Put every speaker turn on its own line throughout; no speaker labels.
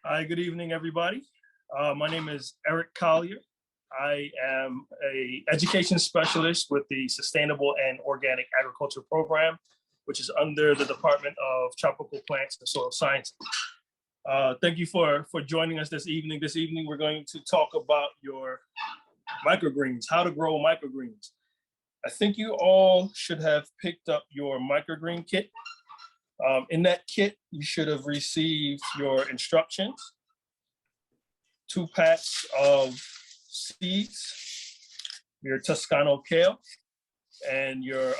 Hi, good evening, everybody. My name is Eric Collier. I am an education specialist with the Sustainable and Organic Agriculture Program, which is under the Department of Tropical Plants and Soil Sciences. Thank you for joining us this evening. This evening, we're going to talk about your microgreens, how to grow microgreens. I think you all should have picked up your microgreen kit. In that kit, you should have received your instructions, 2 packs of seeds, your Toscano kale, and your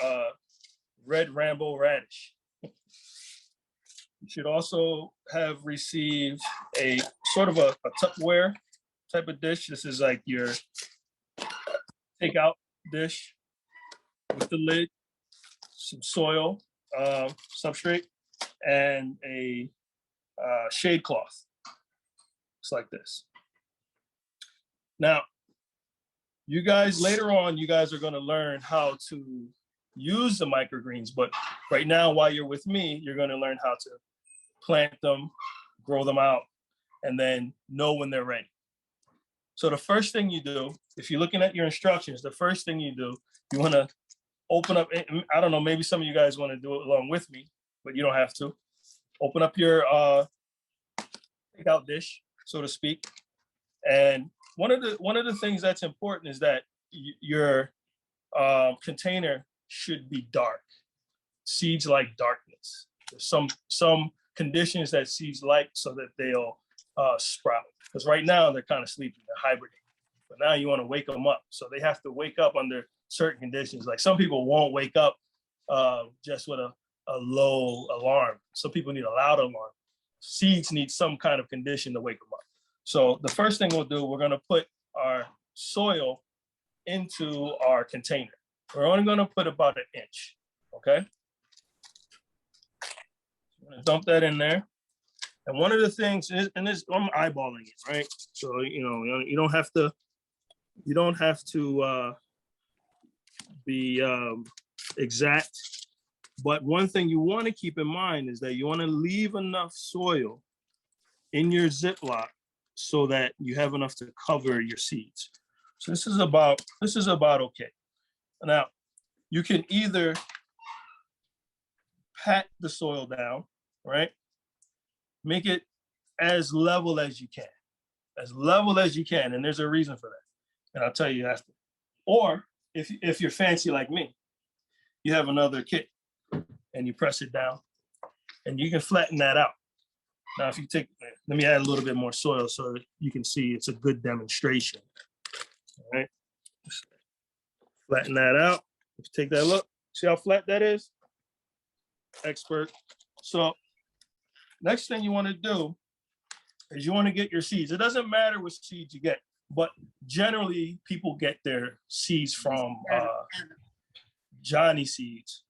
red Rambo radish. You should also have received a sort of a Tupperware type of dish. This is like your takeout dish with the lid, some soil, substrate, and a shade cloth. It's like this. Now, you guys, later on, you guys are going to learn how to use the microgreens, but right now, while you're with me, you're going to learn how to plant them, grow them out, and then know when they're ready. So the first thing you do, if you're looking at your instructions, the first thing you do, you want to open up, I don't know, maybe some of you guys want to do it along with me, but you don't have to. Open up your takeout dish, so to speak. And one of the things that's important is that your container should be dark. Seeds like darkness. There's some conditions that seeds like so that they'll sprout. Because right now they're kind of sleeping, they're hibernating. But now you want to wake them up. So they have to wake up under certain conditions. Like some people won't wake up just with a low alarm. Some people need a loud alarm. Seeds need some kind of condition to wake them up. So the first thing we'll do, we're going to put our soil into our container. We're only going to put about 1 inch, okay? I'm going to dump that in there. And one of the things is, and this, I'm eyeballing it, right? So, you don't have to be exact. But one thing you want to keep in mind is that you want to leave enough soil in your Ziploc so that you have enough to cover your seeds. So this is about okay. Now, you can either pat the soil down, right? Make it as level as you can. As level as you can, and there's a reason for that. And I'll tell you after. Or if you're fancy like me, you have another kit and you press it down and you can flatten that out. Now, if you take, let me add a little bit more soil so that you can see it's a good demonstration. All right. Flatten that out. Let's take that look. See how flat that is? Expert. So next thing you want to do is you want to get your seeds. It doesn't matter which seeds you get, but generally people get their seeds from Johnny seeds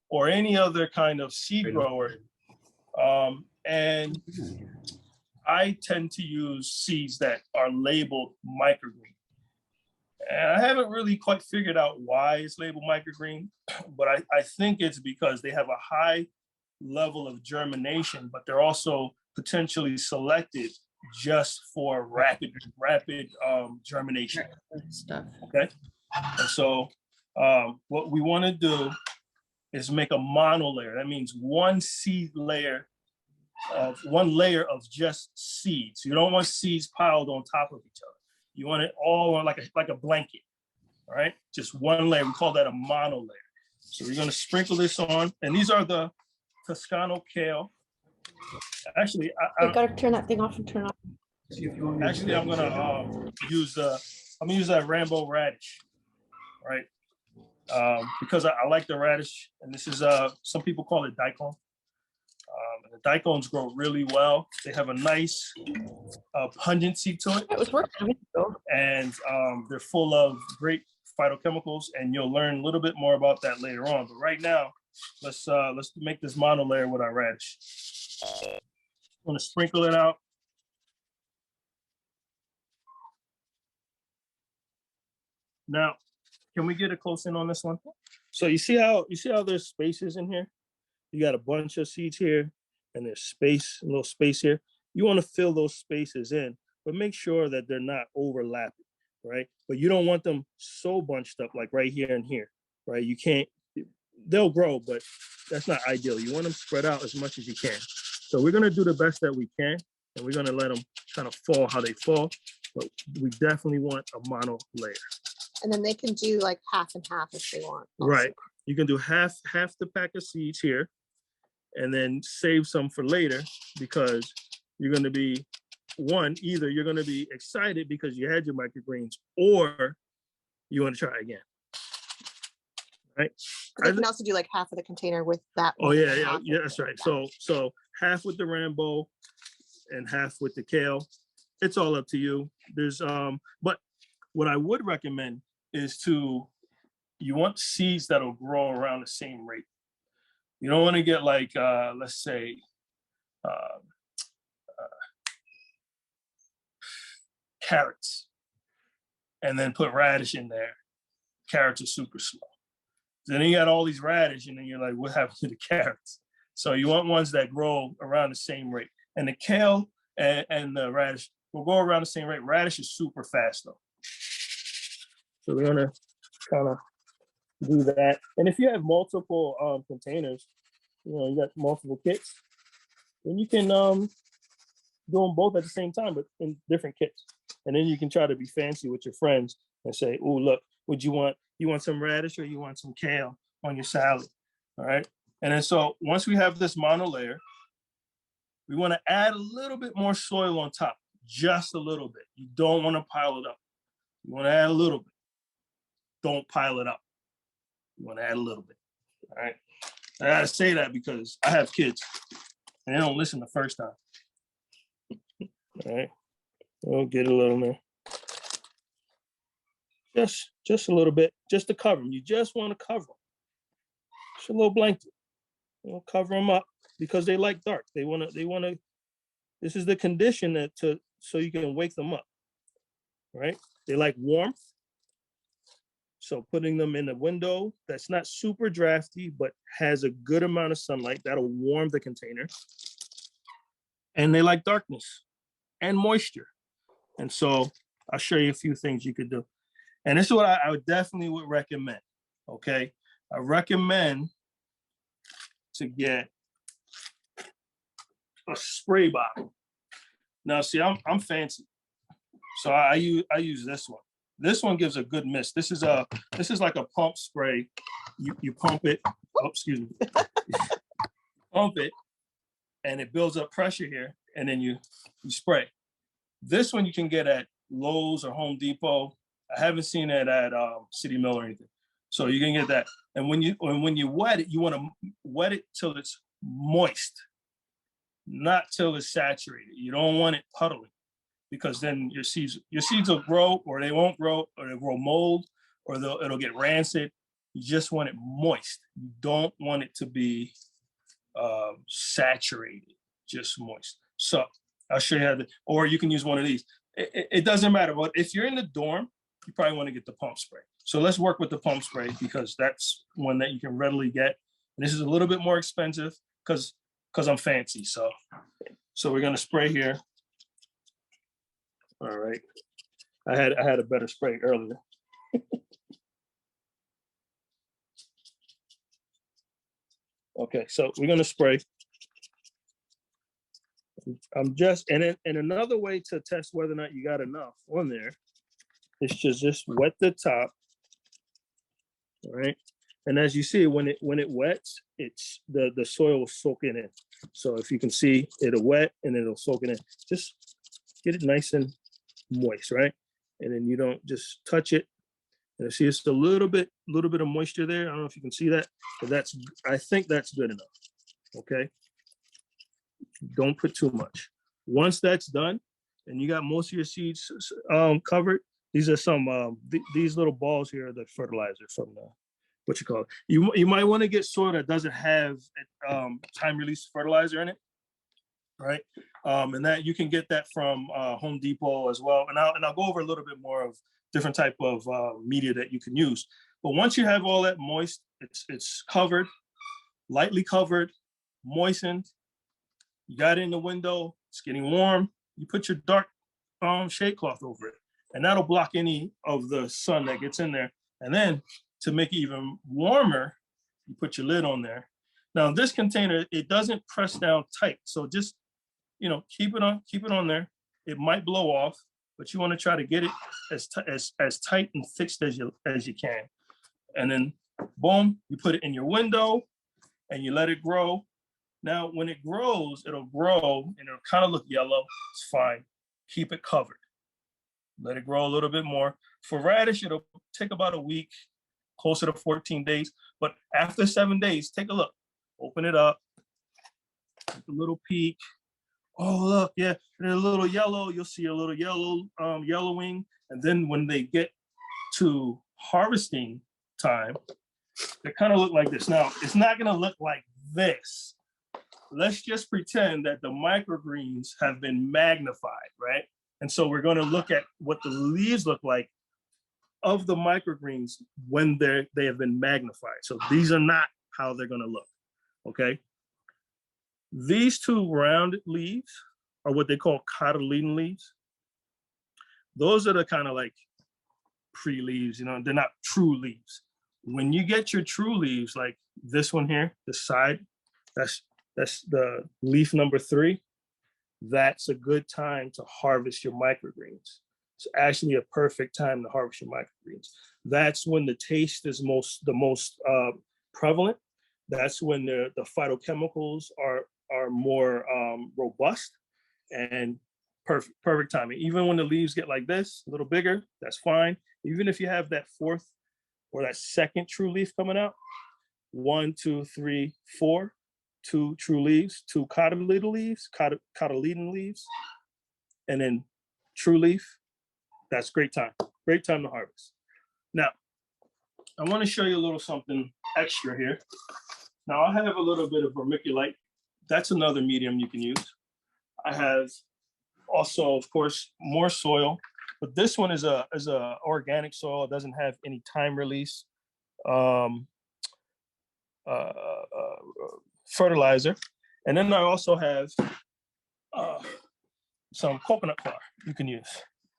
or any other kind of seed grower. And I tend to use seeds that are labeled microgreen. And I haven't really quite figured out why it's labeled microgreen, but I think it's because they have a high level of germination, but they're also potentially selected just for rapid germination stuff. Okay. And so what we want to do is make a monolayer. That means one layer of just seeds. You don't want seeds piled on top of each other. You want it all on like a blanket. All right, just one layer. We call that a monolayer. So we're going to sprinkle this on, and these are the Toscano kale. Actually, I
gotta turn that thing off and turn off.
Actually, I'm gonna use that Rambo radish, right? Because I like the radish, and this is some people call it daikon. The daikons grow really well. They have a nice pungency to it.
It was working.
And they're full of great phytochemicals, and you'll learn a little bit more about that later on. But right now, let's make this monolayer with our radish. I'm gonna sprinkle it out. Now, can we get a close in on this one? So you see how there's spaces in here? You got a bunch of seeds here, and there's space, a little space here. you want to fill those spaces in, but make sure that they're not overlapping, right? But you don't want them so bunched up like right here and here, right? You can't, they'll grow, but that's not ideal. You want them spread out as much as you can. So we're gonna do the best that we can, and we're gonna let them kind of fall how they fall, but we definitely want a mono layer.
And then they can do like half and half if they want. Also.
Right. You can do half the pack of seeds here, and then save some for later, because you're going to be, either you're going to be excited because you had your microgreens, or you want to try again. Right.
They can also do like half of the container with that.
Oh yeah, that's right. So half with the Rambo and half with the kale. It's all up to you. There's but what I would recommend is you want seeds that'll grow around the same rate. You don't want to get like let's say carrots and then put radish in there. Carrots are super slow. Then you got all these radish, and then you're like, what happened to the carrots? So you want ones that grow around the same rate. And the kale and the radish will go around the same rate. Radish is super fast though. So we're gonna kind of do that. And if you have multiple containers, you got multiple kits, then you can do them both at the same time, but in different kits. And then you can try to be fancy with your friends and say, oh, look, you want some radish or you want some kale on your salad, all right? And then so once we have this mono layer, we want to add a little bit more soil on top, just a little bit. You don't want to pile it up. You want to add a little bit. Don't pile it up. You want to add a little bit, all right? I gotta say that because I have kids and they don't listen the first time. All right, we'll get a little there. Just a little bit, just to cover them. You just want to cover them. Just a little blanket. Cover them up because they like dark. They want to. This is the condition so you can wake them up, right? They like warmth. So putting them in a window that's not super drafty, but has a good amount of sunlight, that'll warm the container. And they like darkness and moisture. And so I'll show you a few things you could do. And this is what I would definitely would recommend, okay? I recommend to get a spray bottle. Now, see, I'm fancy. So I use this one. This one gives a good mist. This is like a pump spray. You pump it. Oh, excuse me. Pump it, and it builds up pressure here, and then you spray. This one you can get at Lowe's or Home Depot. I haven't seen it at City Mill or anything. So you can get that. And when you wet it, you want to wet it till it's moist, not till it's saturated. You don't want it puddling, because then your seeds will grow, or they won't grow, or they'll grow mold, or it'll get rancid. You just want it moist. You don't want it to be saturated, just moist. So I'll show you how to, or you can use one of these. It doesn't matter. But if you're in the dorm, you probably want to get the pump spray. So let's work with the pump spray, because that's one that you can readily get. And this is a little bit more expensive because I'm fancy. So we're gonna spray here. All right. I had a better spray earlier. Okay, so we're gonna spray. I'm just, and another way to test whether or not you got enough on there is to just wet the top. All right. And as you see, when it wets, it's the soil will soak it in. So if you can see, it'll wet and it'll soak it in. Just get it nice and moist, right? And then you don't just touch it. And see, it's a little bit of moisture there. I don't know if you can see that, but I think that's good enough. Okay. Don't put too much. Once that's done, and you got most of your seeds covered, these are some these little balls here are the fertilizer from the, what you call it. You might want to get soil that doesn't have time release fertilizer in it, right? And that you can get that from Home Depot as well. And I'll go over a little bit more of different type of media that you can use. But once you have all that moist, it's covered, lightly covered, moistened. You got it in the window it's getting warm, you put your dark shade cloth over it, and that'll block any of the sun that gets in there. And then to make it even warmer, you put your lid on there. Now this container, it doesn't press down tight, so just, you know, keep it on there. It might blow off, but you want to try to get it as tight and fixed as you can. And then boom, you put it in your window and you let it grow. Now, when it grows, it'll grow and it'll kind of look yellow. It's fine. Keep it covered. Let it grow a little bit more. For radish, it'll take about a week, closer to 14 days. But after 7 days, take a look. Open it up. Take a little peek. Oh, look, yeah, they're a little yellow. You'll see a little yellow, yellowing. And then when they get to harvesting time, they kind of look like this. Now, it's not going to look like this. Let's just pretend that the microgreens have been magnified, right? And so we're going to look at what the leaves look like of the microgreens when they have been magnified. So these are not how they're going to look, okay? These two rounded leaves are what they call Catalina leaves. Those are the kind of like pre-leaves, you know, they're not true leaves. When you get your true leaves, like this one here, the side, that's the leaf number 3. That's a good time to harvest your microgreens. It's actually a perfect time to harvest your microgreens. That's when the taste is the most prevalent. That's when the phytochemicals are more robust, and perfect timing. Even when the leaves get like this, a little bigger, that's fine. Even if you have that 4th or that 2nd true leaf coming out, 1, 2, 3, 4, 2 true leaves, 2 Catalina leaves, and then true leaf, that's great time to harvest. Now, I want to show you a little something extra here. Now I have a little bit of vermiculite. That's another medium you can use. I have also, of course, more soil, but this one is a organic soil. It doesn't have any time release fertilizer. And then I also have some coconut coir you can use,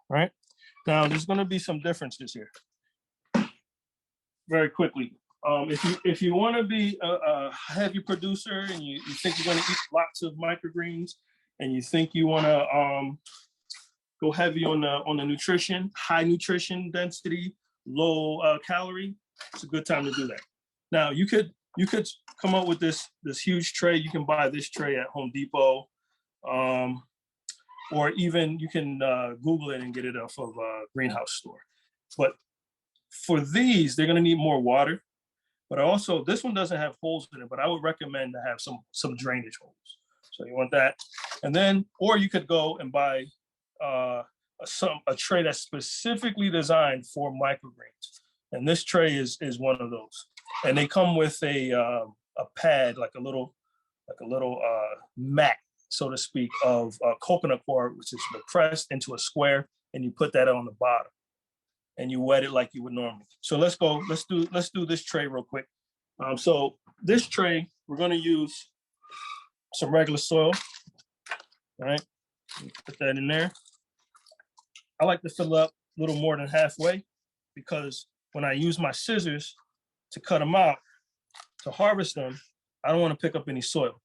right? Now there's going to be some differences here. Very quickly. If you want to be a heavy producer and you think you're going to eat lots of microgreens and you think you want to go heavy on the nutrition, high nutrition density, low calorie, it's a good time to do that. Now you could come up with this huge tray. You can buy this tray at Home Depot, or even you can Google it and get it off of a greenhouse store. But for these, they're going to need more water. But also, this one doesn't have holes in it, but I would recommend to have some drainage holes. So you want that. And then, or you could go and buy a tray that's specifically designed for microgreens. And this tray is one of those. And they come with a pad, like a little mat, so to speak, of coconut coir, which is pressed into a square, and you put that on the bottom. And you wet it like you would normally. So let's do this tray real quick. So this tray, we're gonna use some regular soil, all right? Put that in there. I like to fill up a little more than halfway, because when I use my scissors to cut them out, to harvest them, I don't wanna pick up any soil,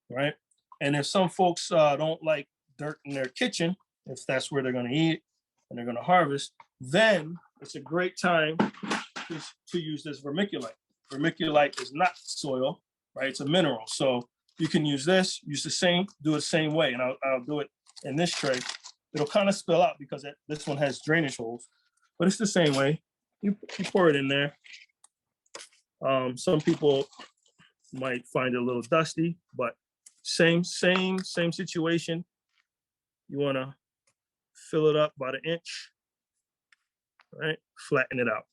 right? And if some folks don't like dirt in their kitchen, if that's where they're gonna eat and they're gonna harvest, then it's a great time to use this vermiculite. Vermiculite is not soil, right? It's a mineral. So you can use this, do it the same way. And I'll do it in this tray. It'll kind of spill out because this one has drainage holes, but it's the same way. You pour it in there. Some people might find it a little dusty, but same situation. You wanna fill it up about 1 inch. Right, flatten it out.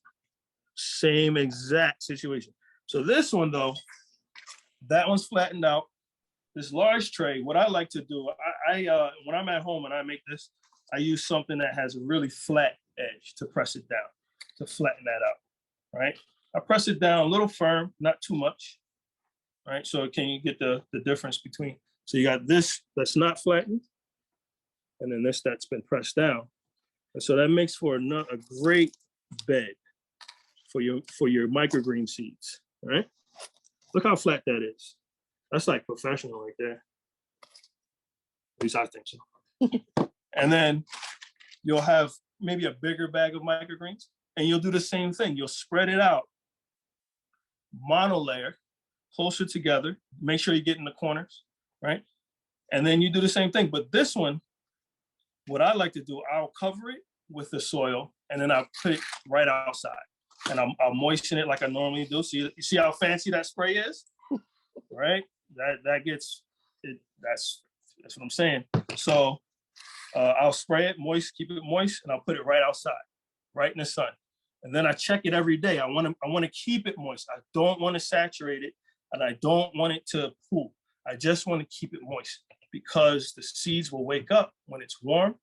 Same exact situation. So this one though, that one's flattened out. This large tray, what I like to do, I when I'm at home and I make this, I use something that has a really flat edge to press it down, to flatten that out, right? I press it down a little firm, not too much, right? So can you get the difference between? So you got this that's not flattened, and then this that's been pressed down. And so that makes for a great bed for your microgreen seeds, all right? Look how flat that is. That's like professional right there. At least I think so. And then you'll have maybe a bigger bag of microgreens, and you'll do the same thing. You'll spread it out, monolayer, closer together. Make sure you get in the corners, right? And then you do the same thing. But this one, what I like to do, I'll cover it with the soil, and then I'll put it right outside. And I'll moisten it like I normally do. So you see how fancy that spray is, right? That gets it. That's what I'm saying. So I'll spray it moist, keep it moist, and I'll put it right outside, right in the sun. And then I check it every day. I want to keep it moist. I don't want to saturate it, and I don't want it to pool. I just want to keep it moist because the seeds will wake up when it's warm,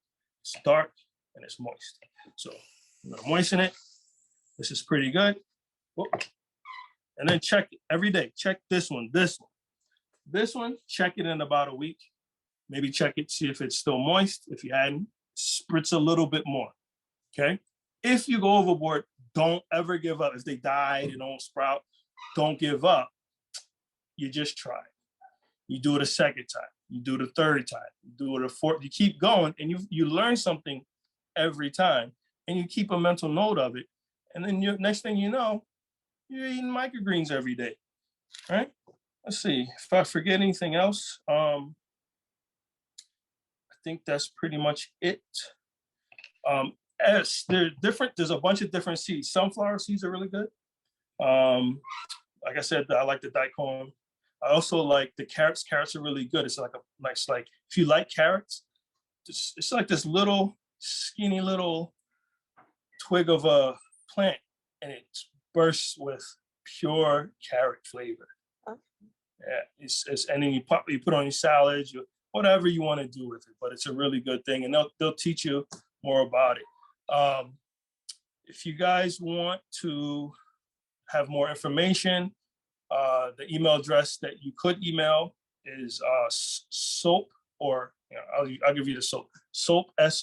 it's dark, and it's moist. So I'm gonna moisten it. This is pretty good. Whoop. And then check it every day. Check this one. Check it in about a week. Maybe check it, see if it's still moist. If you hadn't, spritz a little bit more, okay? If you go overboard, don't ever give up. If they die, they don't sprout, don't give up. You just try. You do it a second time. You do it a third time. You do it a fourth. You keep going, and you learn something every time, and you keep a mental note of it. And then next thing you know, you're eating microgreens every day, right? Let's see if I forget anything else. I think that's pretty much it. As they're different, there's a bunch of different seeds. Sunflower seeds are really good. Like I said, I like the daikon. I also like the carrots. Carrots are really good. It's like a nice, like if you like carrots, it's like this little skinny little twig of a plant, and it bursts with pure carrot flavor. Yeah, and then you put on your salads, whatever you want to do with it. But it's a really good thing, and they'll teach you more about it. If you guys want to have more information, the email address that you could email is soap, or I'll give you the soap, SOAP at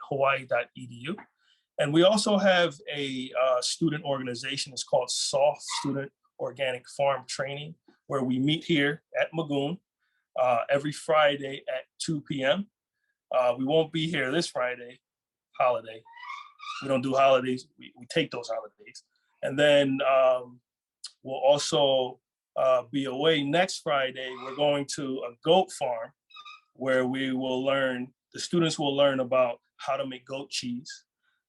hawaii.edu. And we also have a student organization. It's called SOFT, Student Organic Farm Training, where we meet here at Magoon every Friday at 2 p.m. We won't be here this Friday, holiday. We don't do holidays. We take those holidays. And then we'll also be away next Friday. We're going to a goat farm where we will learn, the students will learn about how to make goat cheese,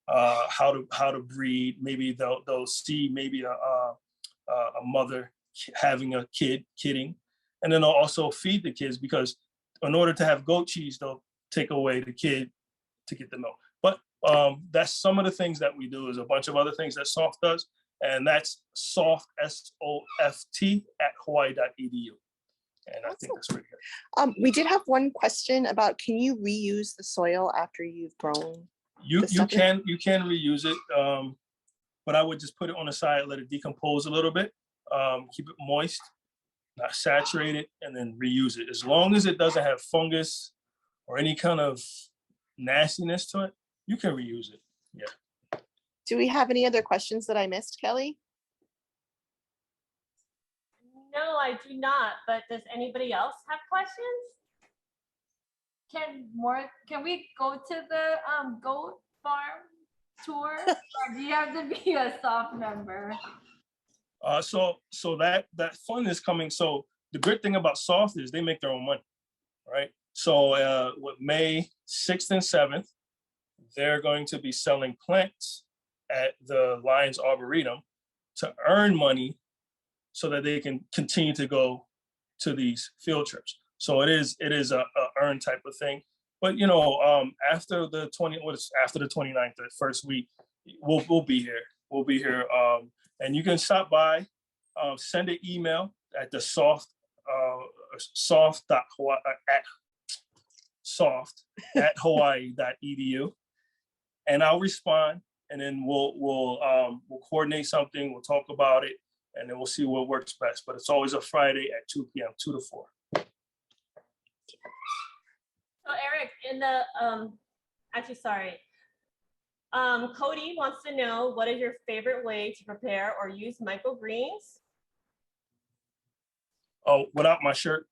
how to breed. Maybe they'll see maybe a mother having a kidding, and then they'll also feed the kids, because in order to have goat cheese, they'll take away the kid to get the milk. But that's some of the things that we do. Is a bunch of other things that SOFT does, and that's SOFT, SOFT at hawaii.edu. And I think that's pretty good.
We did have one question about, can you reuse the soil after you've grown?
You can reuse it, but I would just put it on the side, let it decompose a little bit, keep it moist, not saturate it, and then reuse it. As long as it doesn't have fungus or any kind of nastiness to it, you can reuse it. Yeah.
Do we have any other questions that I missed, Kelly?
No, I do not. But does anybody else have questions? Can we go to the goat farm tour, or do you have to be a SOFT member?
So that fund is coming. So the good thing about SOFT is they make their own money, right? So with May 6th and 7th, they're going to be selling plants at the Lions Arboretum to earn money so that they can continue to go to these field trips. So it is a earn type of thing. But after the 29th, the first week, we'll be here. We'll be here, and you can stop by, send an email at the soft at hawaii.edu, and I'll respond, and then we'll coordinate something. We'll talk about it, and then we'll see what works best. But it's always a Friday at 2 p.m., 2 to 4.
So Eric, in the actually sorry. Cody wants to know, what is your favorite way to prepare or use microgreens?
Oh, without my shirt?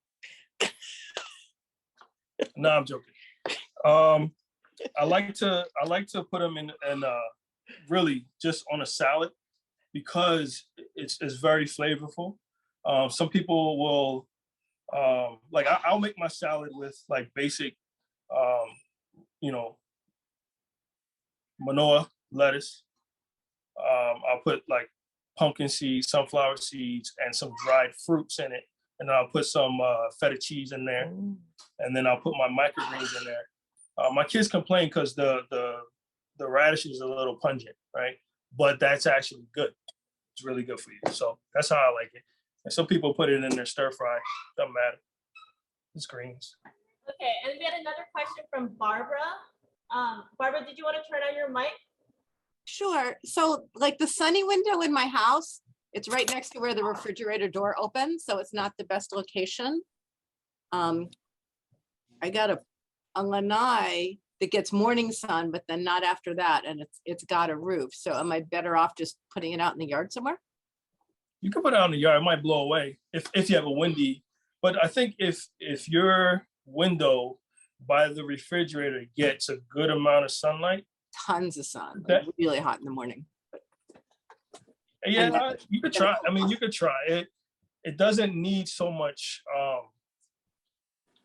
No, I'm joking. I like to put them in really just on a salad because it's very flavorful. Some people will like I'll make my salad with like basic you know, Manoa lettuce. I'll put like pumpkin seeds, sunflower seeds, and some dried fruits in it. And I'll put some feta cheese in there. And then I'll put my microgreens in there. My kids complain because the radish is a little pungent, right? But that's actually good. It's really good for you. So that's how I like it. And some people put it in their stir fry. Doesn't matter. It's greens.
Okay, and we had another question from Barbara. Barbara, did you want to turn on your mic?
Sure. So like the sunny window in my house, it's right next to where the refrigerator door opens. So it's not the best location. I got a lanai that gets morning sun, but then not after that. And it's got a roof. So am I better off just putting it out in the yard somewhere?
You can put it out in the yard. It might blow away if you have a windy. But I think if your window by the refrigerator gets a good amount of sunlight,
Tons of sun, like really hot in the morning.
yeah, you could try. I mean, you could try it. It doesn't need so much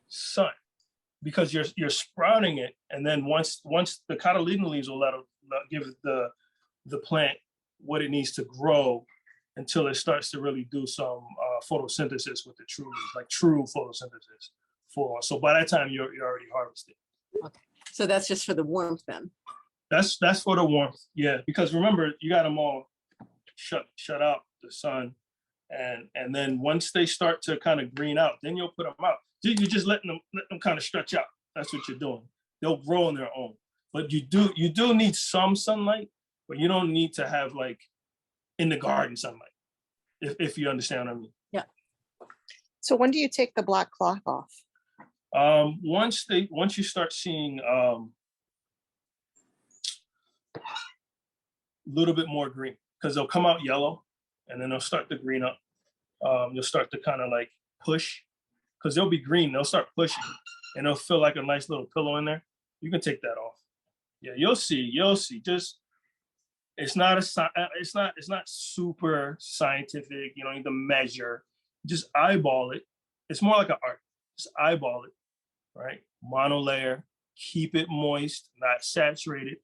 sun because you're sprouting it, and then once the Catalina leaves will give the plant what it needs to grow until it starts to really do some photosynthesis with the true leaves, like true photosynthesis. So by that time you're already harvested.
Okay, so that's just for the warmth then.
That's for the warmth, yeah. Because remember, you got them all shut out the sun, and then once they start to kind of green out, then you'll put them out. You're just letting them kind of stretch out. That's what you're doing. They'll grow on their own, but you do need some sunlight, but you don't need to have like in the garden sunlight. If you understand what I mean.
Yeah.
So when do you take the black cloth off?
Once you start seeing little bit more green, because they'll come out yellow and then they'll start to green up. You'll start to kind of like push because they'll be green. They'll start pushing and they'll feel like a nice little pillow in there. You can take that off. Yeah, you'll see. Just it's not super scientific. You don't need to measure. Just eyeball it. It's more like an art. Just eyeball it, right? Monolayer. Keep it moist, not saturated,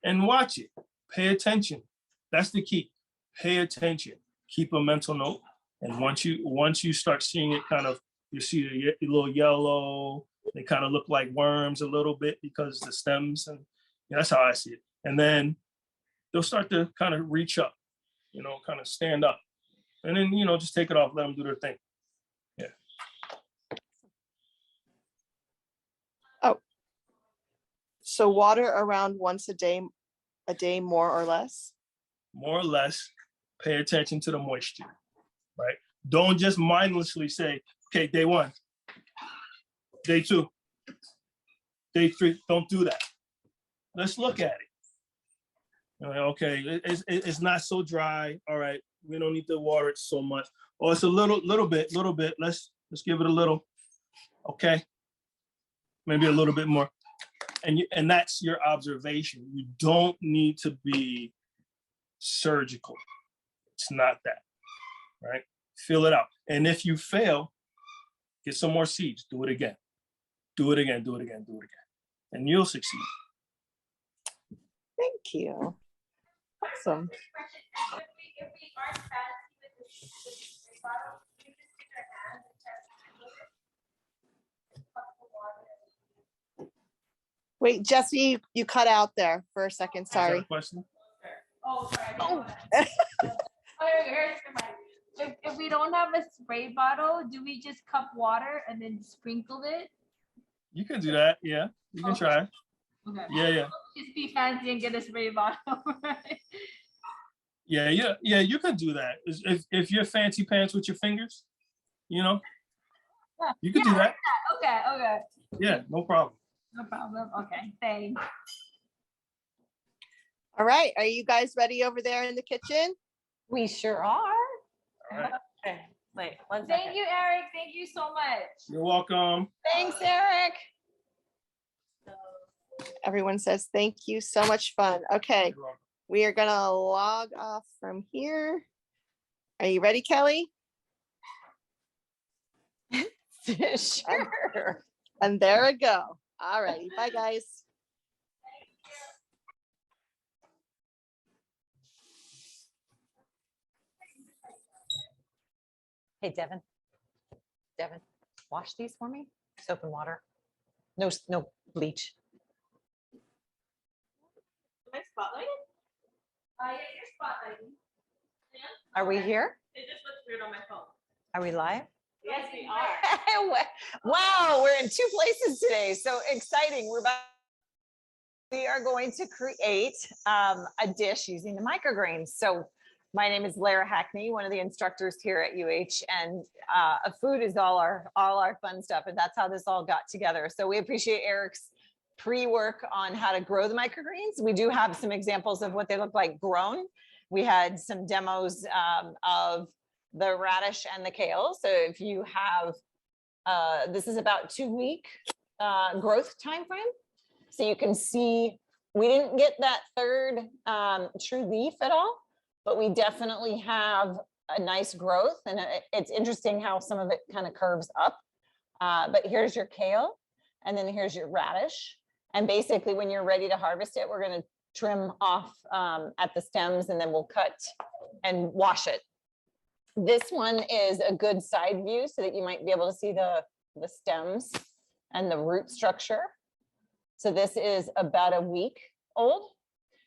and watch it. Pay attention. That's the key. Pay attention. Keep a mental note. And once you start seeing it kind of, you see the little yellow, they kind of look like worms a little bit because the stems, and that's how I see it. And then they'll start to kind of reach up, kind of stand up. And then, just take it off, let them do their thing. Yeah.
Oh. So water around once a day more or less?
More or less, pay attention to the moisture, right? Don't just mindlessly say, okay, day 1, day 2, day 3, don't do that. Let's look at it. Okay, it's not so dry. All right, we don't need to water it so much. Or it's a little bit. Let's give it a little. Okay, maybe a little bit more. And that's your observation. You don't need to be surgical. It's not that, right? Fill it out. And if you fail, get some more seeds. Do it again. Do it again. And you'll succeed.
Thank you. Awesome.
If we aren't fancy with the spray bottle, we just stick our hands and test the water.
Wait, Jesse, you cut out there for a second.
Is that a
Sorry.
question?
Oh, sorry.
Oh.
If we don't have a spray bottle, do we just cup water and then sprinkle it?
You can do that. Yeah, you can try.
Okay.
Yeah.
Just be fancy and get a spray bottle, right?
Yeah, you can do that. If you're fancy pants with your fingers, you can do that.
Okay, okay.
Yeah, no problem.
No problem. Okay, thanks.
All right, are you guys ready over there in the kitchen?
We sure are.
All right.
Okay, wait, one
Thank
second.
you, Eric. Thank you so much.
You're welcome.
Thanks, Eric.
Everyone says thank you, so much fun. Okay,
You're welcome.
we are gonna log off from here. Are you ready, Kelly?
Sure.
And there we go. All righty, bye guys.
Hey, Devin. Devin, wash these for me. Soap and water. No, no bleach.
Am I spotlighted?
Yeah, you're spotlighting.
Are we here?
It just looks weird on my phone.
Are we live?
Yes, we are.
Wow, we're in two places today. So exciting. We are going to create a dish using the microgreens. So my name is Lara Hackney, one of the instructors here at UH, and food is all our fun stuff, and that's how this all got together. So we appreciate Eric's pre-work on how to grow the microgreens. We do have some examples of what they look like grown. We had some demos of the radish and the kale. So if you have, this is about 2-week growth time frame. So you can see we didn't get that third true leaf at all, but we definitely have a nice growth, and it's interesting how some of it kind of curves up. But here's your kale, and then here's your radish. And basically when you're ready to harvest it, we're gonna trim off at the stems, and then we'll cut and wash it. This one is a good side view so that you might be able to see the stems and the root structure. So this is about a week old.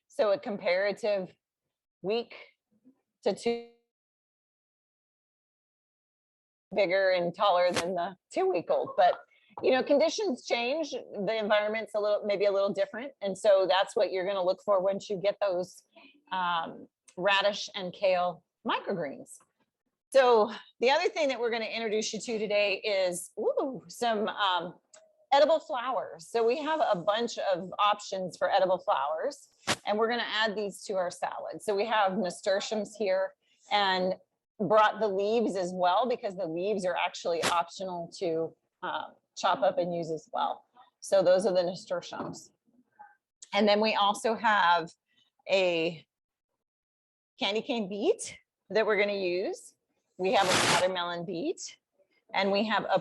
So a comparative week to 2 bigger and taller than the 2-week-old. But you know, conditions change, the environment's maybe a little different, and so that's what you're going to look for once you get those radish and kale microgreens. So the other thing that we're going to introduce you to today is some edible flowers. So we have a bunch of options for edible flowers, and we're going to add these to our salad. So we have nasturtiums here, and brought the leaves as well, because the leaves are actually optional to chop up and use as well. So those are the nasturtiums. And then we also have a candy cane beet that we're going to use. We have a watermelon beet, and we have a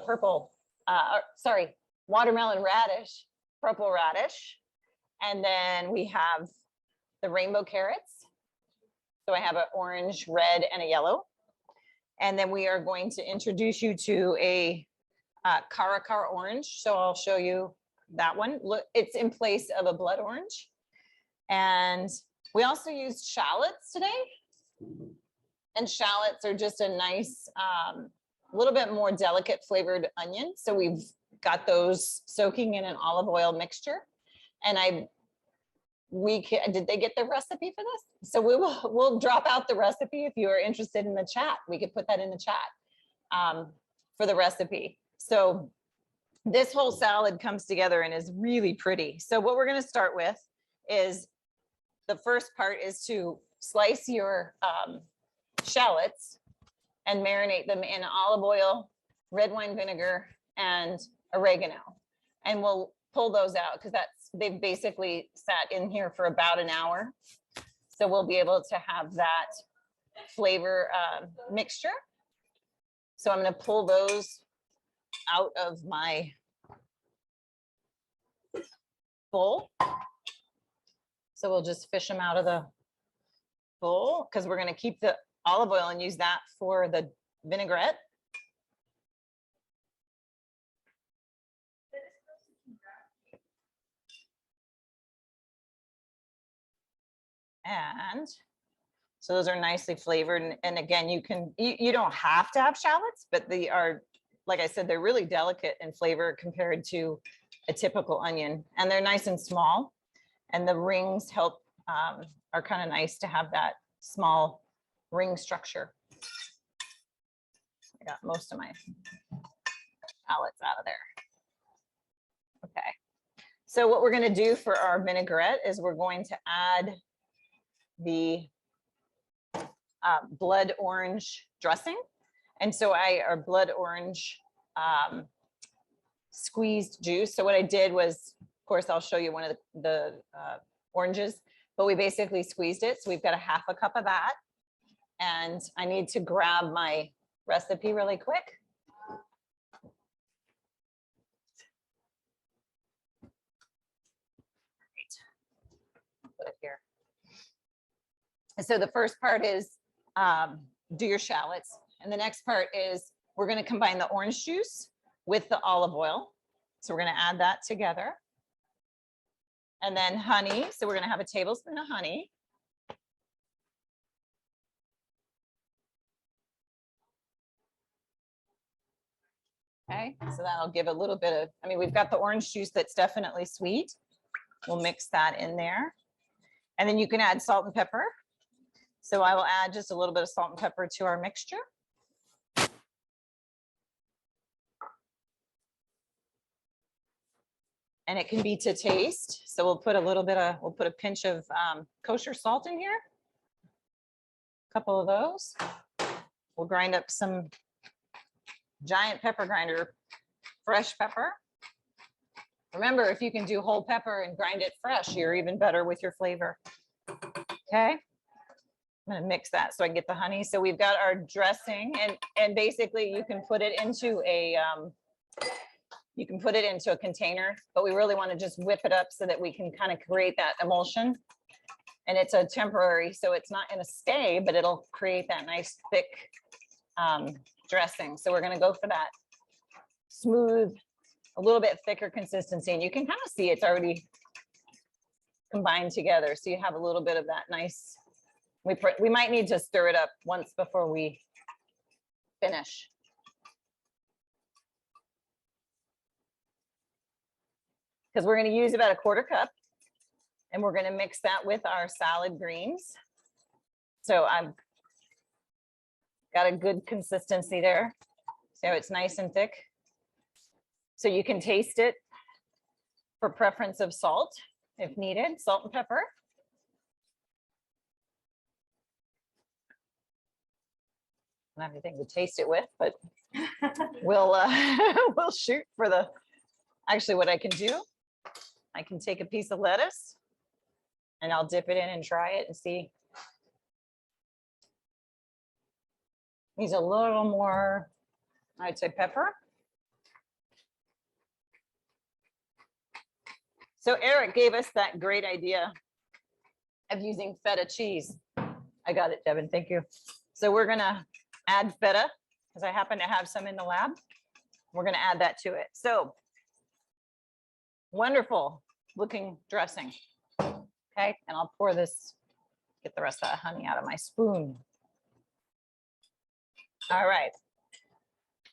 watermelon radish, purple radish. And then we have the rainbow carrots. So I have an orange, red, and a yellow. And then we are going to introduce you to a Cara orange. So I'll show you that one. Look, it's in place of a blood orange. And we also used shallots today. And shallots are just a nice, little bit more delicate flavored onion. So we've got those soaking in an olive oil mixture. And did they get the recipe for this? So we'll drop out the recipe if you are interested in the chat. We could put that in the chat for the recipe. So this whole salad comes together and is really pretty. So what we're going to start with is the first part is to slice your shallots and marinate them in olive oil, red wine vinegar, and oregano. And we'll pull those out because they've basically sat in here for about an hour. So we'll be able to have that flavor mixture. So I'm going to pull those out of my bowl. So we'll just fish them out of the bowl because we're going to keep the olive oil and use that for the vinaigrette. And so those are nicely flavored. And again, you don't have to have shallots, but they are, like I said, they're really delicate in flavor compared to a typical onion. And they're nice and small. And the rings help, are kind of nice to have that small ring structure. I got most of my shallots out of there. Okay. So what we're going to do for our vinaigrette is we're going to add the blood orange dressing. And so our blood orange squeezed juice. So what I did was, of course, I'll show you one of the oranges, but we basically squeezed it. So we've got a half a cup of that. And I need to grab my recipe really quick. Put it here. And so the first part is do your shallots. And the next part is we're going to combine the orange juice with the olive oil. So we're going to add that together. And then honey. So we're going to have a tablespoon of honey. Okay, so that'll give a little bit of, I mean, we've got the orange juice that's definitely sweet. We'll mix that in there. And then you can add salt and pepper. So I will add just a little bit of salt and pepper to our mixture. And it can be to taste. So we'll put a pinch of kosher salt in here. A couple of those. We'll grind up some giant pepper grinder, fresh pepper. Remember, if you can do whole pepper and grind it fresh, you're even better with your flavor. Okay. I'm going to mix that so I can get the honey. So we've got our dressing, and basically you can put it into a container, but we really want to just whip it up so that we can kind of create that emulsion. And it's a temporary, so it's not going to stay, but it'll create that nice thick dressing. So we're going to go for that smooth, a little bit thicker consistency. And you can kind of see it's already combined together. So you have a little bit of that nice, we might need to stir it up once before we finish. Because we're going to use about a quarter cup, and we're going to mix that with our salad greens. So I've got a good consistency there. So it's nice and thick. So you can taste it for preference of salt if needed, salt and pepper. I don't have anything to taste it with, but we'll we'll shoot for the, actually what I can do, I can take a piece of lettuce and I'll dip it in and try it and see. Needs a little more, I'd say, pepper. So Eric gave us that great idea of using feta cheese. I got it, Devin, thank you. So we're gonna add feta, because I happen to have some in the lab. We're gonna add that to it. So wonderful looking dressing. Okay, and I'll pour this, get the rest of the honey out of my spoon. All right.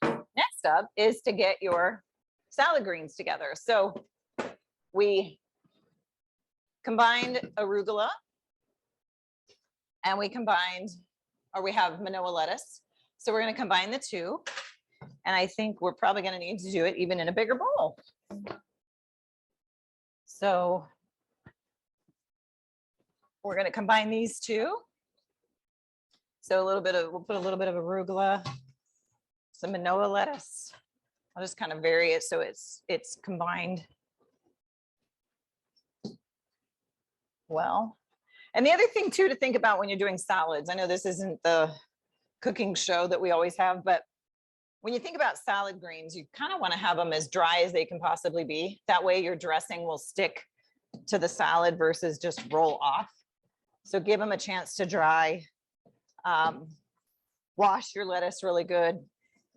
Next up is to get your salad greens together. So we combined arugula, and we have Manila lettuce. So we're going to combine the two. And I think we're probably going to need to do it even in a bigger bowl. So we're going to combine these two. So we'll put a little bit of arugula, some Manila lettuce. I'll just kind of vary it so it's combined well. And the other thing too to think about when you're doing salads, I know this isn't the cooking show that we always have, but when you think about salad greens, you kind of want to have them as dry as they can possibly be. That way your dressing will stick to the salad versus just roll off. So give them a chance to dry. Wash your lettuce really good.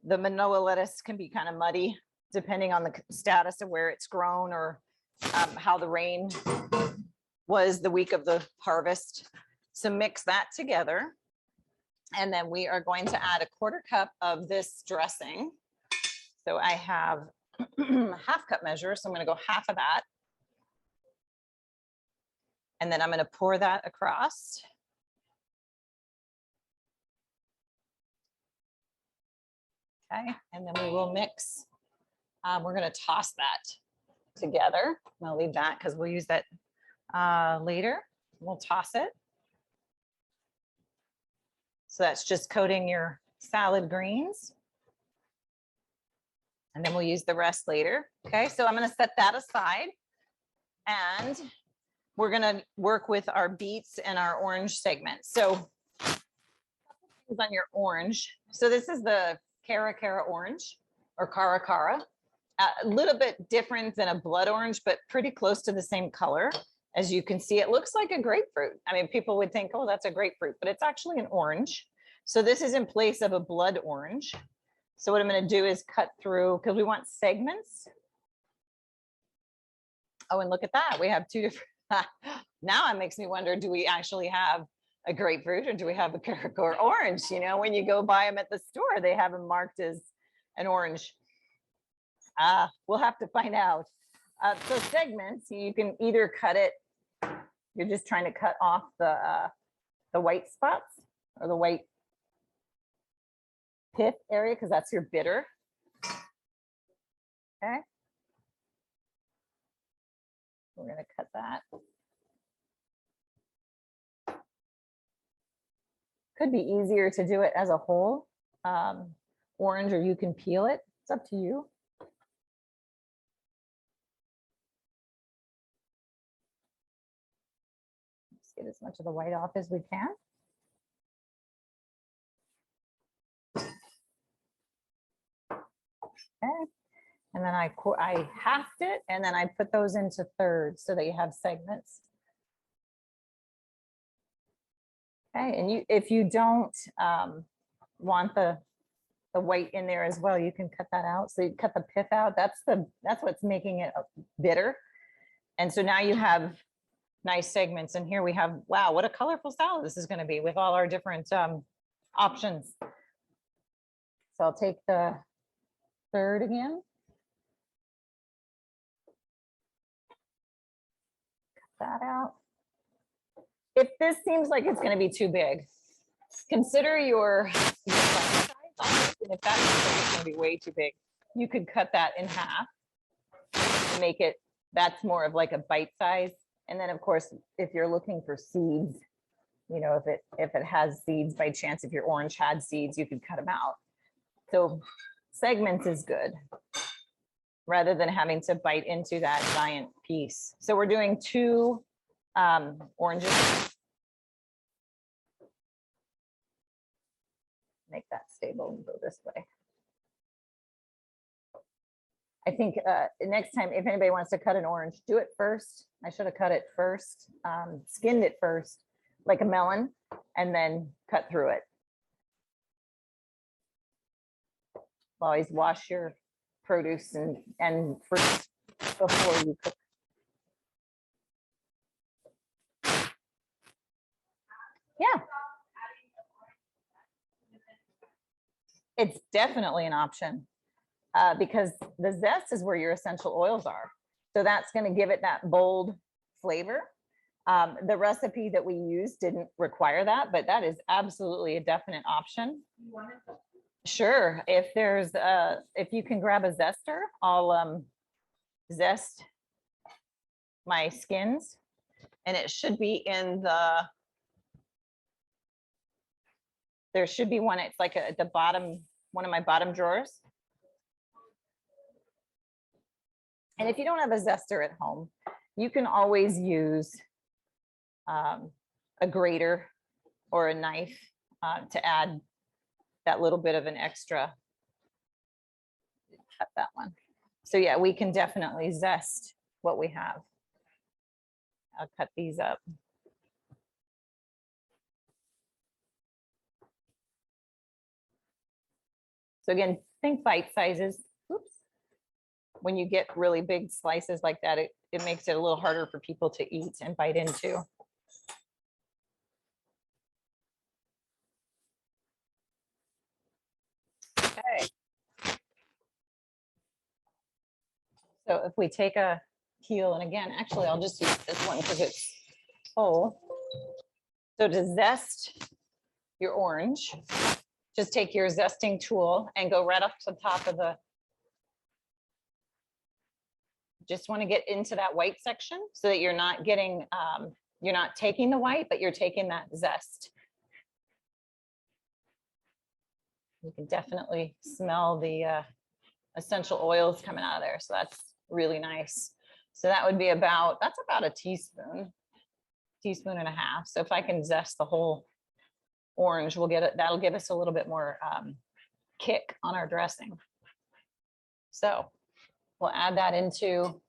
The Manila lettuce can be kind of muddy depending on the status of where it's grown or how the rain was the week of the harvest. So mix that together. And then we are going to add a quarter cup of this dressing. So I have half cup measure. So I'm going to go half of that. And then I'm going to pour that across. Okay, and then we will mix. We're going to toss that together. I'll leave that because we'll use that later. We'll toss it. So that's just coating your salad greens. And then we'll use the rest later. Okay, so I'm going to set that aside. And we're going to work with our beets and our orange segments. So on your orange. So this is the Cara orange or Cara. A little bit different than a blood orange, but pretty close to the same color. As you can see, it looks like a grapefruit. I mean, people would think, oh, that's a grapefruit, but it's actually an orange. So this is in place of a blood orange. So what I'm going to do is cut through, because we want segments. Oh, and look at that. We have two different. Now it makes me wonder, do we actually have a grapefruit or do we have a Cara orange? You know, when you go buy them at the store, they have them marked as an orange. We'll have to find out. So segments, you can either cut it, you're just trying to cut off the white spots or the white pith area, because that's your bitter. Okay. We're going to cut that. Could be easier to do it as a whole orange, or you can peel it. It's up to you. Let's get as much of the white off as we can. Okay. And then I halved it, and then I put those into thirds so that you have segments. Okay, and if you don't want the white in there as well, you can cut that out. So you cut the pith out. That's what's making it bitter. And so now you have nice segments. And here we have, wow, what a colorful salad this is going to be with all our different options. So I'll take the third again. Cut that out. If this seems like it's going to be too big, consider your size. And if that seems like it's going to be way too big, you could cut that in half and make it, that's more of like a bite size. And then of course, if you're looking for seeds, you know, if it has seeds by chance, if your orange had seeds, you could cut them out. So segments is good rather than having to bite into that giant piece. So we're doing 2 oranges. Make that stable and go this way. I think next time, if anybody wants to cut an orange, do it first. I should have cut it first, skinned it first, like a melon, and then cut through it. Always wash your produce and fruit before you cook. Yeah. It's definitely an option because the zest is where your essential oils are. So that's going to give it that bold flavor. The recipe that we used didn't require that, but that is absolutely a definite option. Sure. If there's if you can grab a zester, I'll zest my skins, and it should be in there should be one. It's like at the bottom, one of my bottom drawers. And if you don't have a zester at home, you can always use a grater or a knife to add that little bit of an extra. Cut that one. So yeah, we can definitely zest what we have. I'll cut these up. So again, think bite sizes. Oops. When you get really big slices like that, it makes it a little harder for people to eat and bite into. Okay. So if we take a peel, and again, actually, I'll just use this one because it's whole. So to zest your orange, just take your zesting tool and go right up to the top of the Just want to get into that white section so that you're not getting, you're not taking the white, but you're taking that zest. You can definitely smell the essential oils coming out of there. So that's really nice. So that would be about, that's about a teaspoon and a half. So if I can zest the whole orange, we'll get it. That'll give us a little bit more kick on our dressing. So we'll add that into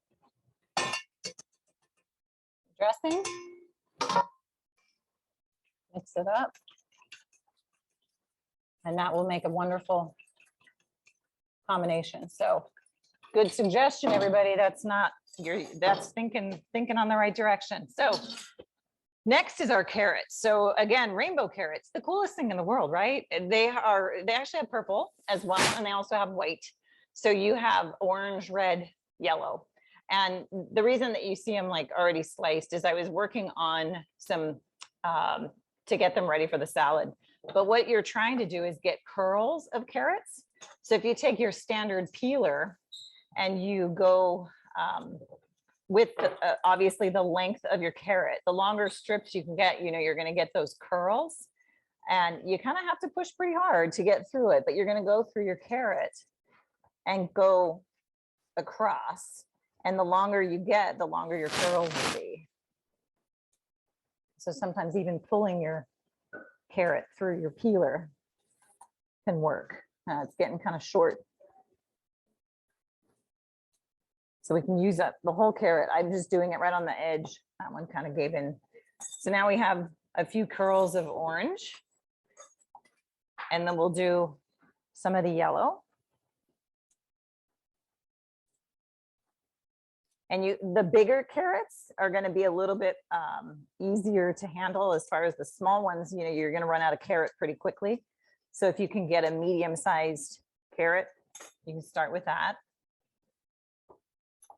dressing. Mix it up. And that will make a wonderful combination. So good suggestion, everybody. That's not that's thinking on the right direction. So next is our carrots. So again, rainbow carrots, the coolest thing in the world, right? They actually have purple as well, and they also have white. So you have orange, red, yellow. And the reason that you see them like already sliced is I was working on some to get them ready for the salad. But what you're trying to do is get curls of carrots. So if you take your standard peeler and you go with obviously the length of your carrot, the longer strips you can get, you know, you're going to get those curls, and you kind of have to push pretty hard to get through it, but you're going to go through your carrot and go across. And the longer you get, the longer your curls will be. So sometimes even pulling your carrot through your peeler can work. It's getting kind of short. So we can use up the whole carrot. I'm just doing it right on the edge. That one kind of gave in. So now we have a few curls of orange. And then we'll do some of the yellow. And the bigger carrots are going to be a little bit easier to handle. As far as the small ones, you know, you're going to run out of carrot pretty quickly. So if you can get a medium-sized carrot, you can start with that.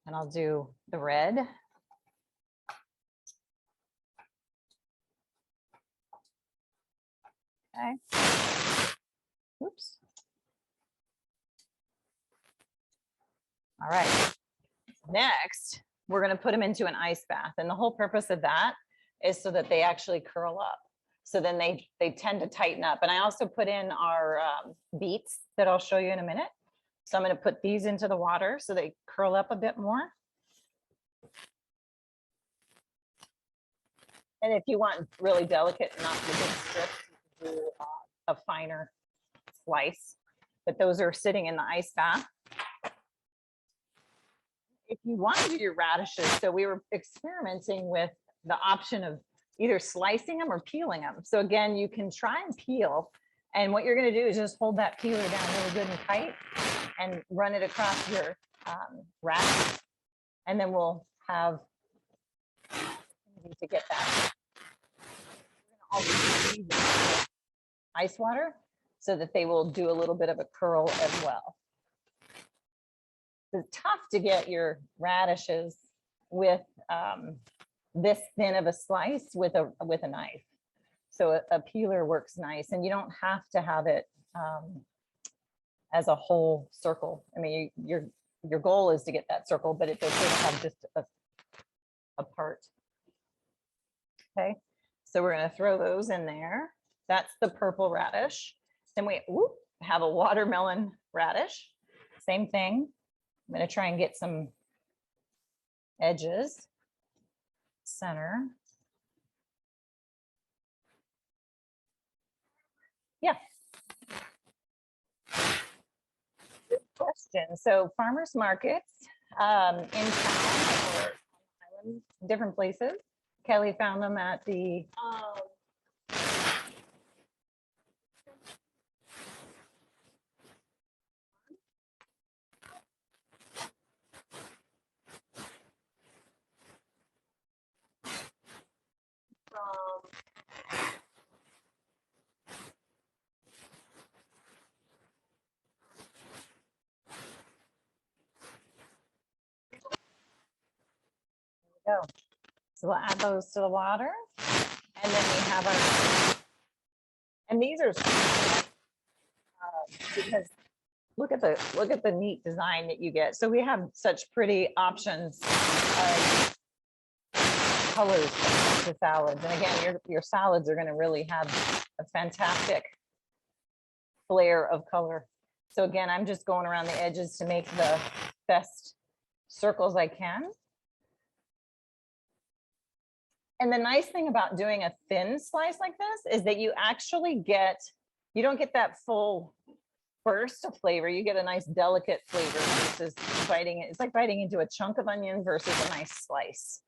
And I'll do the red. Okay. Oops. All right. Next, we're going to put them into an ice bath. And the whole purpose of that is so that they actually curl up. So then they tend to tighten up. And I also put in our beets that I'll show you in a minute. So I'm going to put these into the water so they curl up a bit more. And if you want really delicate, not the big strips, you can do a finer slice. But those are sitting in the ice bath. If you want to do your radishes, so we were experimenting with the option of either slicing them or peeling them. So again, you can try and peel. And what you're going to do is just hold that peeler down really good and tight and run it across your radish. And then we'll have to get that. We're going to also use ice water so that they will do a little bit of a curl as well. It's tough to get your radishes with this thin of a slice with a knife. So a peeler works nice, and you don't have to have it as a whole circle. I mean, your goal is to get that circle, but it's okay to have just a part. Okay, so we're going to throw those in there. That's the purple radish. Then we have a watermelon radish. Same thing. I'm going to try and get some edges, center. Yeah. Good question. So farmers markets in town or islands, different places. Kelly found them at the go. So we'll add those to the water, and then we have our, and these are because look at the neat design that you get. So we have such pretty options of colors to salads. And again, your salads are going to really have a fantastic flare of color. So again, I'm just going around the edges to make the best circles I can. And the nice thing about doing a thin slice like this is that you actually you don't get that full burst of flavor. You get a nice delicate flavor versus biting it. It's like biting into a chunk of onion versus a nice slice.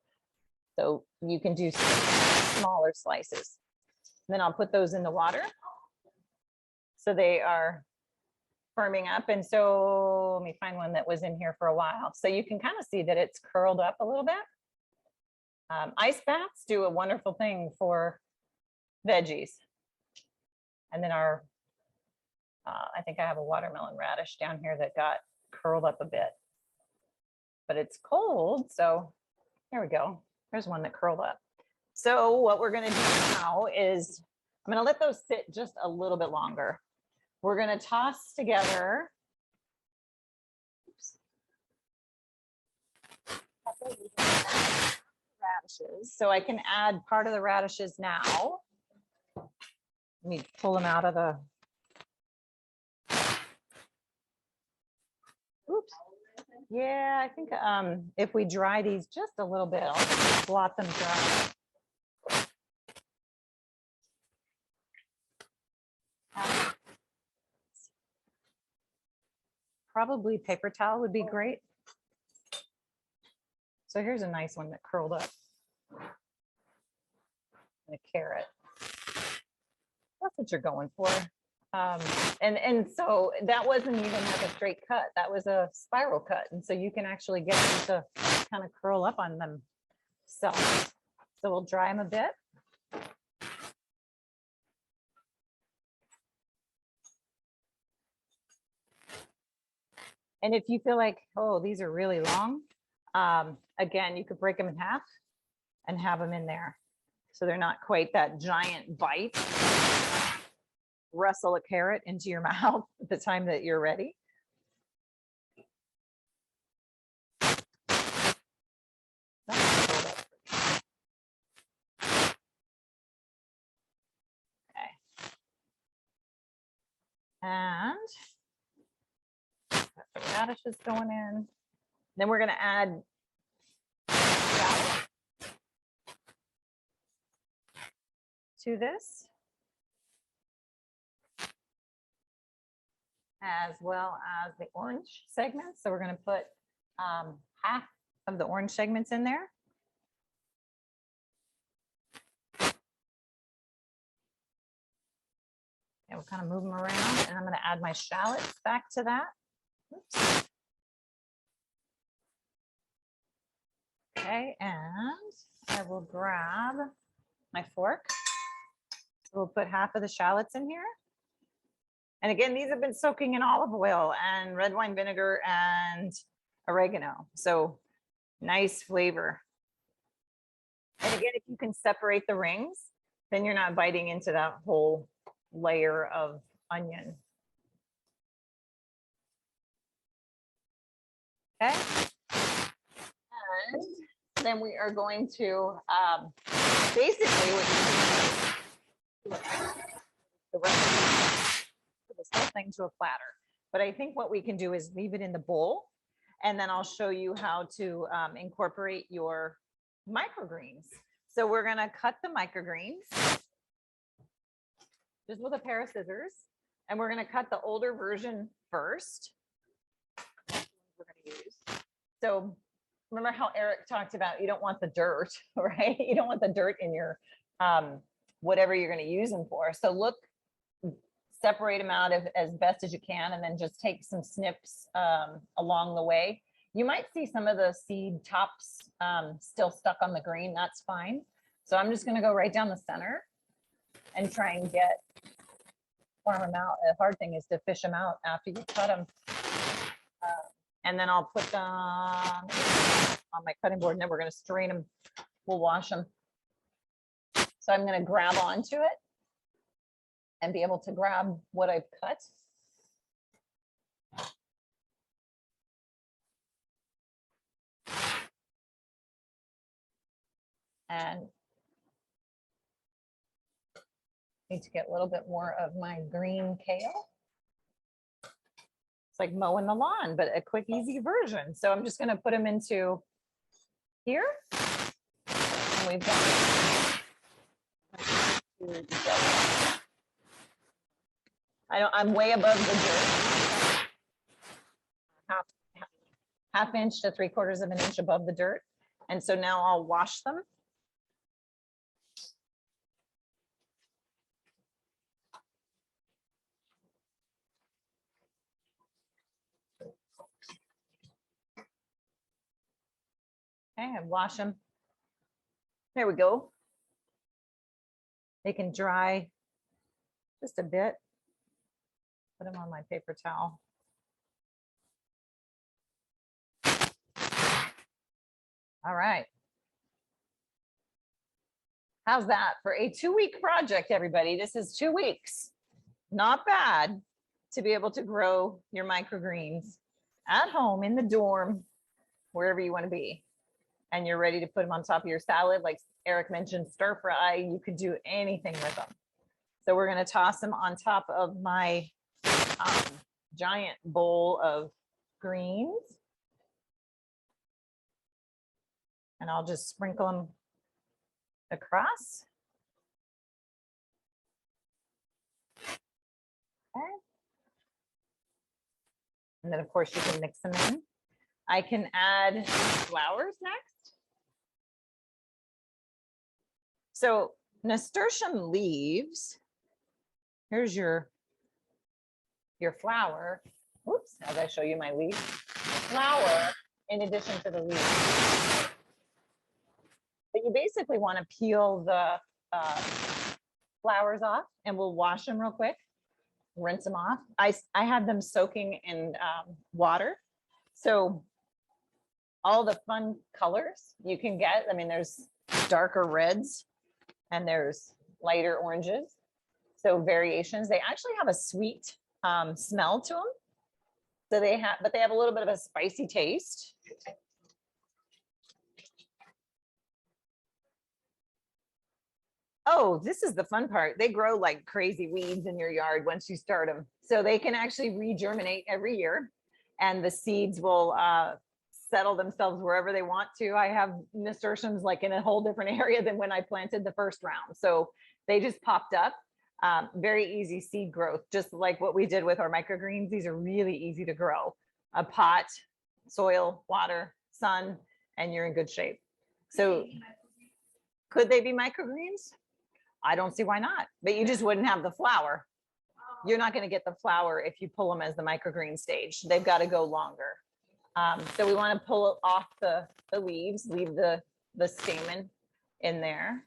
So you can do smaller slices. And then I'll put those in the water. So they are firming up. And so let me find one that was in here for a while. So you can kind of see that it's curled up a little bit. Ice baths do a wonderful thing for veggies. And then I think I have a watermelon radish down here that got curled up a bit. But it's cold, so there we go. There's one that curled up. So what we're gonna do now is, I'm gonna let those sit just a little bit longer. We're gonna toss together radishes. So I can add part of the radishes now. Let me pull them out of the, oops. Yeah, I think if we dry these just a little bit, I'll just blot them dry. Probably paper towel would be great. So here's a nice one that curled up. And a carrot. That's what you're going for. And so that wasn't even like a straight cut. That was a spiral cut. And so you can actually get them to kind of curl up on themselves. So we'll dry them a bit. And if you feel like, oh, these are really long, again, you could break them in half and have them in there. So they're not quite that giant bite. Wrestle a carrot into your mouth at the time that you're ready. Okay. And the radishes going in. Then we're going to add shallot to this, as well as the orange segments. So we're going to put half of the orange segments in there. And we'll kind of move them around, and I'm going to add my shallots back to that. Oops. Okay, and I will grab my fork. We'll put half of the shallots in here. And again, these have been soaking in olive oil and red wine vinegar and oregano. So nice flavor. And again, if you can separate the rings, then you're not biting into that whole layer of onion. Okay. And then we are going to basically the rest of this whole thing to a platter. But I think what we can do is leave it in the bowl, and then I'll show you how to incorporate your microgreens. So we're going to cut the microgreens just with a pair of scissors, and we're going to cut the older version first. We're going to use. So remember how Eric talked about you don't want the dirt, right? You don't want the dirt in your whatever you're going to use them for. So look, separate them out as best as you can, and then just take some snips along the way. You might see some of the seed tops still stuck on the green. That's fine. So I'm just going to go right down the center and try and farm them out. The hard thing is to fish them out after you cut them. And then I'll put them on my cutting board, and then we're going to strain them. We'll wash them. So I'm going to grab onto it and be able to grab what I've cut. And need to get a little bit more of my green kale. It's like mowing the lawn, but a quick, easy version. So I'm just going to put them into here. And we've got. I'm way above the dirt. Half inch to 3/4 of an inch above the dirt. And so now I'll wash them. Okay, and wash them. There we go. They can dry just a bit. Put them on my paper towel. All right. How's that for a 2-week project, everybody? This is 2 weeks. Not bad to be able to grow your microgreens at home, in the dorm, wherever you want to be. And you're ready to put them on top of your salad. Like Eric mentioned, stir fry, you could do anything with them. So we're going to toss them on top of my giant bowl of greens. And I'll just sprinkle them across. Okay. And then of course you can mix them in. I can add flowers next. So Nasturtium leaves, here's your flower. Oops, as I show you my leaf. Flower in addition to the leaves. But you basically want to peel the flowers off, and we'll wash them real quick, rinse them off. I had them soaking in water. So all the fun colors you can get, I mean, there's darker reds and there's lighter oranges. So variations, they actually have a sweet smell to them. So but they have a little bit of a spicy taste. Oh, this is the fun part. They grow like crazy weeds in your yard once you start them. So they can actually regerminate every year, and the seeds will settle themselves wherever they want to. I have nasturtiums like in a whole different area than when I planted the first round. So they just popped up. Very easy seed growth, just like what we did with our microgreens. These are really easy to grow. A pot, soil, water, sun, and you're in good shape. So could they be microgreens? I don't see why not, but you just wouldn't have the flower. You're not going to get the flower if you pull them as the microgreen stage. They've got to go longer. So we want to pull off the leaves, leave the stamen in there.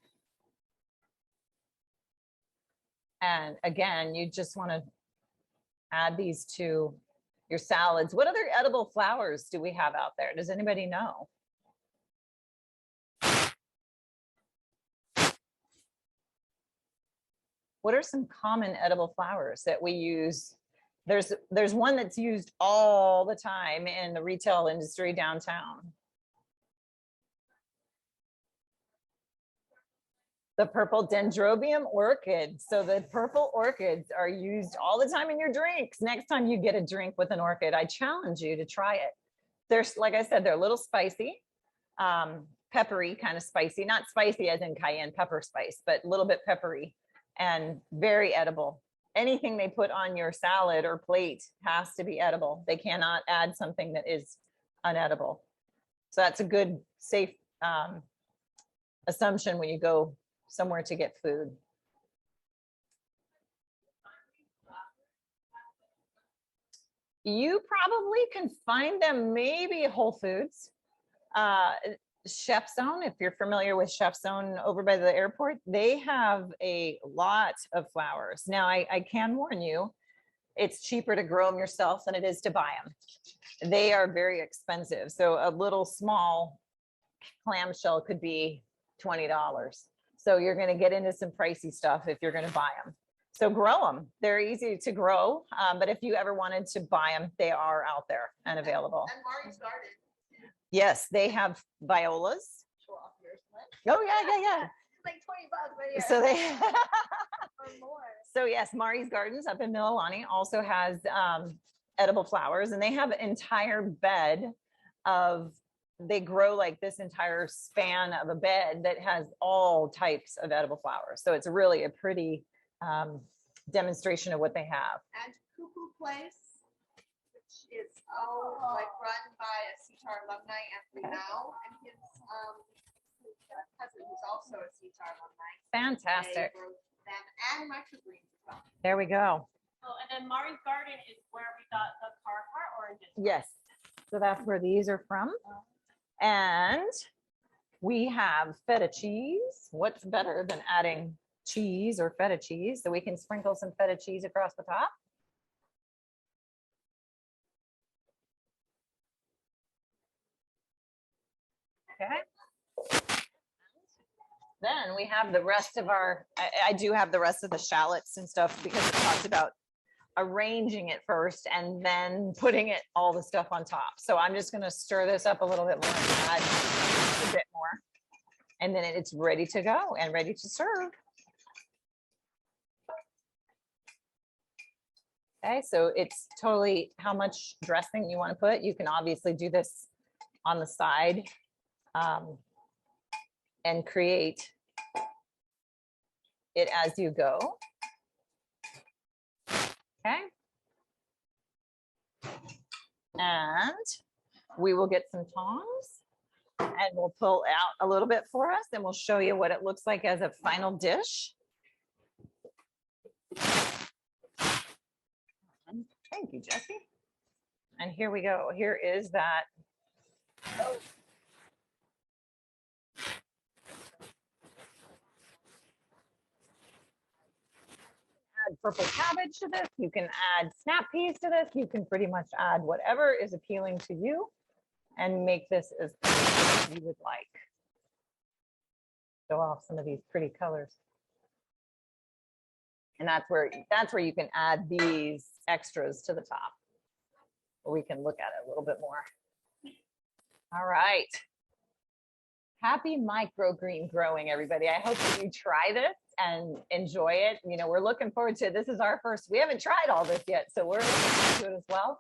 And again, you just want to add these to your salads. What other edible flowers do we have out there? Does anybody know? What are some common edible flowers that we use? There's one that's used all the time in the retail industry downtown. The purple Dendrobium orchid. So the purple orchids are used all the time in your drinks. Next time you get a drink with an orchid, I challenge you to try it. There's, like I said, they're a little spicy, peppery, kind of spicy, not spicy as in cayenne pepper spice, but a little bit peppery and very edible. Anything they put on your salad or plate has to be edible. They cannot add something that is unedible. So that's a good, safe assumption when you go somewhere to get food. You probably can find them maybe Whole Foods. Chef's Zone, if you're familiar with Chef's Zone over by the airport, they have a lot of flowers. Now, I can warn you, it's cheaper to grow them yourself than it is to buy them. They are very expensive. So a little small clamshell could be $20. So you're going to get into some pricey stuff if you're going to buy them. So grow them. They're easy to grow. But if you ever wanted to buy them, they are out there and available.
I'm already started.
Yes, they have violas. Oh, yeah.
Like 20 bucks, but yeah.
So they,
Or more.
so yes, Mari's Gardens up in Mililani also has edible flowers, and they have an entire bed of, they grow like this entire span of a bed that has all types of edible flowers. So it's really a pretty demonstration of what they have.
And Cuckoo Place, which is like run by a CTAR alumni, Anthony Now, and his cousin, who's also a CTAR alumni.
Fantastic.
They wrote them and Microgreens as well.
There we go.
Oh, and then Mari's Garden is where we got the Cara oranges.
Yes. So that's where these are from. And we have feta cheese. What's better than adding cheese or feta cheese? So we can sprinkle some feta cheese across the top. Okay. Then we have the rest of our, I do have the rest of the shallots and stuff because it talks about arranging it first and then putting it all the stuff on top. So I'm just going to stir this up a little bit more and add a bit more. And then it's ready to go and ready to serve. Okay, so it's totally how much dressing you want to put. You can obviously do this on the side and create it as you go. Okay. And we will get some tongs and we'll pull out a little bit for us and we'll show you what it looks like as a final dish. Thank you, Jesse. And here we go. Here is that. Add purple cabbage to this. You can add snap peas to this. You can pretty much add whatever is appealing to you and make this as as you would like. Show off some of these pretty colors. And that's where you can add these extras to the top. We can look at it a little bit more. All right. Happy microgreen growing, everybody. I hope that you try this and enjoy it. You know, we're looking forward to it. This is our first, we haven't tried all this yet, so we're looking forward to it as well.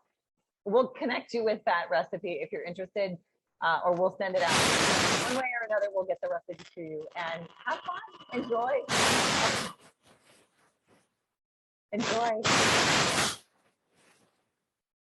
We'll connect you with that recipe if you're interested, or we'll send it out. One way or another, we'll get the recipe to you and have fun, enjoy. Enjoy.